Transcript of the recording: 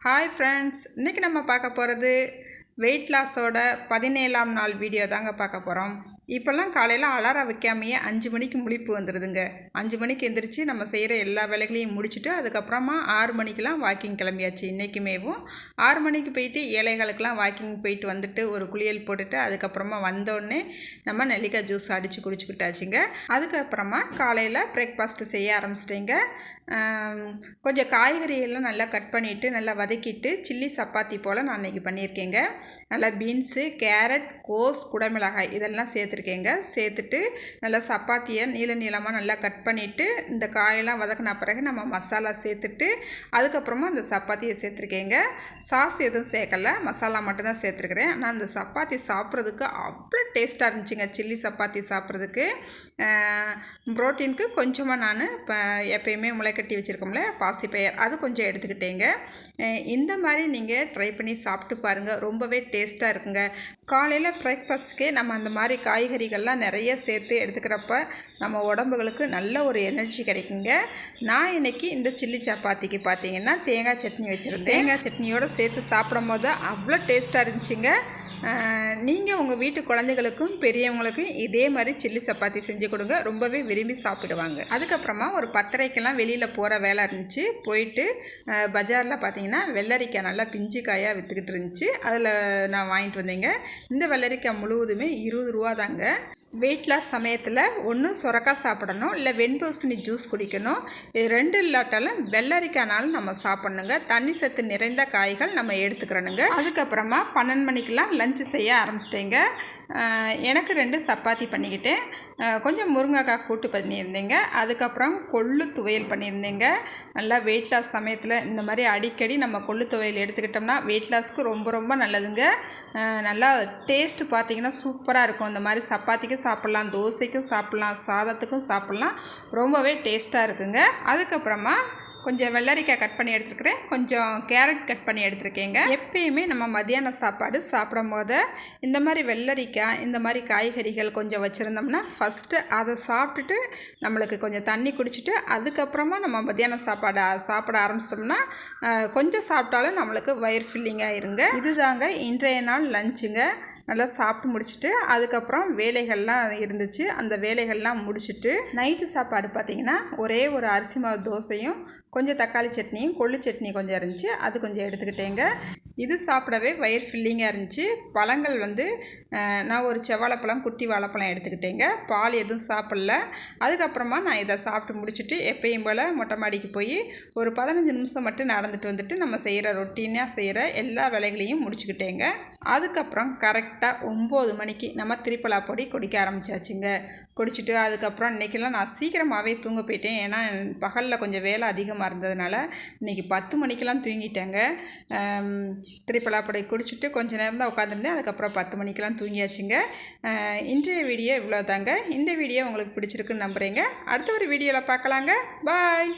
Hi friends, இன்றைக்கி நம்ம பார்க்க போகிறது வெயிட் லாஸோட 17ஆம் நாள் வீடியோ தாங்க பார்க்க போகிறோம். இப்போல்லாம் காலையில் அலாரம் வைக்காமையே 5 மணிக்கு முழிப்பு வந்துடுதுங்க. 5 மணிக்கு எந்திரிச்சு நம்ம செய்கிற எல்லா வேலைகளையும் முடிச்சுட்டு அதுக்கப்புறமா 6 மணிக்கெலாம் வாக்கிங் கிளம்பியாச்சு. இன்றைக்குமேவும் 6 மணிக்கு போயிட்டு ஏழைகளுக்கெல்லாம் வாக்கிங் போயிட்டு வந்துட்டு ஒரு குளியல் போட்டுட்டு அதுக்கப்புறமா வந்தோடனே நம்ம நெல்லிக்காய் ஜூஸ் அடித்து குடிச்சுக்கிட்டாச்சுங்க. அதுக்கப்புறமா காலையில் பிரேக்ஃபாஸ்ட்டு செய்ய ஆரம்பிச்சிட்டேங்க. கொஞ்சம் காய்கறியெல்லாம் நல்லா கட் பண்ணிவிட்டு நல்லா வதக்கிட்டு சில்லி சப்பாத்தி போல் நான் இன்றைக்கி பண்ணியிருக்கேங்க. நல்லா பீன்ஸு, கேரட், கோஸ், குடமிளகாய் இதெல்லாம் சேர்த்துருக்கேங்க. சேர்த்துட்டு நல்லா சப்பாத்தியை நீளமாக நல்லா கட் பண்ணிவிட்டு இந்த காயெல்லாம் வதக்கின பிறகு நம்ம மசாலா சேர்த்துட்டு அதுக்கப்புறமா அந்த சப்பாத்தியை சேர்த்துருக்கேங்க. சாஸ் எதுவும் சேர்க்கலை, மசாலா மட்டும்தான் சேர்த்துருக்குறேன். ஆனால் அந்த சப்பாத்தி சாப்பிட்றதுக்கு அவ்வளோ டேஸ்ட்டாக இருந்துச்சுங்க. சில்லி சப்பாத்தி சாப்பிட்றதுக்கு ப்ரோட்டீனுக்கு கொஞ்சமாக நான் இப்போ எப்பயுமே முளைக்கட்டி வச்சுருக்கோம்ல பாசிப்பயிர் அது கொஞ்சம் எடுத்துக்கிட்டேங்க. இந்த மாதிரி நீங்கள் ட்ரை பண்ணி சாப்பிட்டு பாருங்கள், ரொம்பவே டேஸ்ட்டாக இருக்குங்க. காலையில் பிரேக்ஃபாஸ்ட்டுக்கே நம்ம அந்த மாதிரி காய்கறிகள்லாம் நிறைய சேர்த்து எடுத்துக்கிறப்ப நம்ம உடம்புகளுக்கு நல்ல ஒரு எனர்ஜி கிடைக்குங்க. நான் இன்றைக்கி இந்த சில்லி சப்பாத்திக்கு பார்த்தீங்கன்னா தேங்காய் சட்னி வச்சுருந்தேன். தேங்காய் சட்னியோடு சேர்த்து சாப்பிடும் போது அவ்வளோ டேஸ்ட்டாக இருந்துச்சுங்க. நீங்கள் உங்கள் வீட்டு குழந்தைகளுக்கும் பெரியவங்களுக்கும் இதே மாதிரி சில்லி சப்பாத்தி செஞ்சு கொடுங்க, ரொம்பவே விரும்பி சாப்பிடுவாங்க. அதுக்கப்புறமா ஒரு 10:30க்கெல்லாம் வெளியில் போகிற வேலை இருந்துச்சு. போயிட்டு பஜாரில் பார்த்தீங்கன்னா வெள்ளரிக்காய் நல்லா பிஞ்சு காயாக விற்றுக்கிட்டு இருந்துச்சு. அதில் நான் வாங்கிட்டு வந்தேங்க. இந்த வெள்ளரிக்காய் முழுவதுமே 20 ரூபா தாங்க. வெயிட் லாஸ் சமயத்தில் ஒன்று சுரக்காய் சாப்பிடணும், இல்லை வெண்பூசணி ஜூஸ் குடிக்கணும். இது 2 இல்லாட்டாலும் வெள்ளரிக்காய்னாலும் நம்ம சாப்பிட்ணுங்க. தண்ணி சத்து நிறைந்த காய்கள் நம்ம எடுத்துக்கிறணுங்க. அதுக்கப்புறமா 12 மணிக்கெலாம் லஞ்சு செய்ய ஆரம்பிச்சிட்டேங்க. எனக்கு 2 சப்பாத்தி பண்ணிக்கிட்டேன். கொஞ்சம் முருங்கைக்காய் கூட்டு பண்ணியிருந்தேங்க. அதுக்கப்புறம் கொள்ளு துவையல் பண்ணியிருந்தேங்க. நல்லா வெயிட் லாஸ் சமயத்தில் இந்த மாதிரி அடிக்கடி நம்ம கொள்ளு துவையல் எடுத்துக்கிட்டோம்னா வெயிட் லாஸ்க்கு ரொம்ப நல்லதுங்க. நல்லா டேஸ்ட்டு பார்த்திங்கன்னா சூப்பராக இருக்கும். இந்த மாதிரி சப்பாத்திக்கு சாப்பிட்லாம், தோசைக்கும் சாப்பிட்லாம், சாதத்துக்கும் சாப்பிட்லாம், ரொம்பவே டேஸ்ட்டாக இருக்குங்க. அதுக்கப்புறமா கொஞ்சம் வெள்ளரிக்காய் கட் பண்ணி எடுத்துருக்கிறேன், கொஞ்சம் கேரட் கட் பண்ணி எடுத்துருக்கேங்க. எப்பயுமே நம்ம மத்தியான சாப்பாடு சாப்பிடும் போது இந்த மாதிரி வெள்ளரிக்காய் இந்த மாதிரி காய்கறிகள் கொஞ்சம் வச்சுருந்தோம்னா ஃபஸ்ட்டு அதை சாப்பிட்டுட்டு நம்மளுக்கு கொஞ்சம் தண்ணி குடிச்சிட்டு அதுக்கப்புறமா நம்ம மத்தியான சாப்பாடு சாப்பிட ஆரம்பிச்சிட்டோம்னா கொஞ்சம் சாப்பிட்டாலும் நம்மளுக்கு வயிறு ஃபில்லிங்காக இருங்க. இதுதாங்க இன்றைய நாள் லஞ்சுங்க. நல்லா சாப்பிட்டு முடிச்சுட்டு அதுக்கப்புறம் வேலைகள்லாம் இருந்துச்சு. அந்த வேலைகள்லாம் முடிச்சுட்டு நைட்டு சாப்பாடு பார்த்திங்கன்னா ஒரே ஒரு அரிசி மாவு தோசையும் கொஞ்சம் தக்காளி சட்னியும் கொள்ளு சட்னி கொஞ்சம் இருந்துச்சு, அது கொஞ்சம் எடுத்துக்கிட்டேங்க. இது சாப்பிடவே வயிறு ஃபில்லிங்காக இருந்துச்சு. பழங்கள் நான் ஒரு செவ்வாழைப்பழம், குட்டி வாழைப்பழம் எடுத்துக்கிட்டேங்க. பால் எதுவும் சாப்பிடல. அதுக்கப்புறமா நான் இதை சாப்பிட்டு முடிச்சுட்டு எப்பயும் போல் மொட்டை மாடிக்கு போய் ஒரு 15 நிமிஷம் மட்டும் நடந்துட்டு வந்துட்டு நம்ம செய்கிற ரொட்டீனாக செய்கிற எல்லா வேலைகளையும் முடிச்சுக்கிட்டேங்க. அதுக்கப்புறம் கரெக்டாக 9 மணிக்கு நம்ம திரிப்பலா பொடி குடிக்க ஆரம்பித்தாச்சுங்க. குடிச்சிட்டு அதுக்கப்புறம் இன்றைக்கெல்லாம் நான் சீக்கிரமாகவே தூங்க போயிட்டேன். ஏன்னா பகலில் கொஞ்சம் வேலை அதிகமாக இருந்ததுனால இன்றைக்கி 10 மணிக்கெல்லாம் தூங்கிட்டேங்க. திரிப்பலா பொடி குடிச்சிட்டு கொஞ்சம் நேரம் தான் உட்காந்துருந்தேன். அதுக்கப்புறம் 10 மணிக்கெல்லாம் தூங்கியாச்சுங்க. இன்றைய வீடியோ இவ்வளோ தாங்க. இந்த வீடியோ உங்களுக்கு பிடிச்சிருக்குன்னு நம்புகிறேங்க. அடுத்த ஒரு வீடியோவில் பார்க்கலாங்க. பாய்.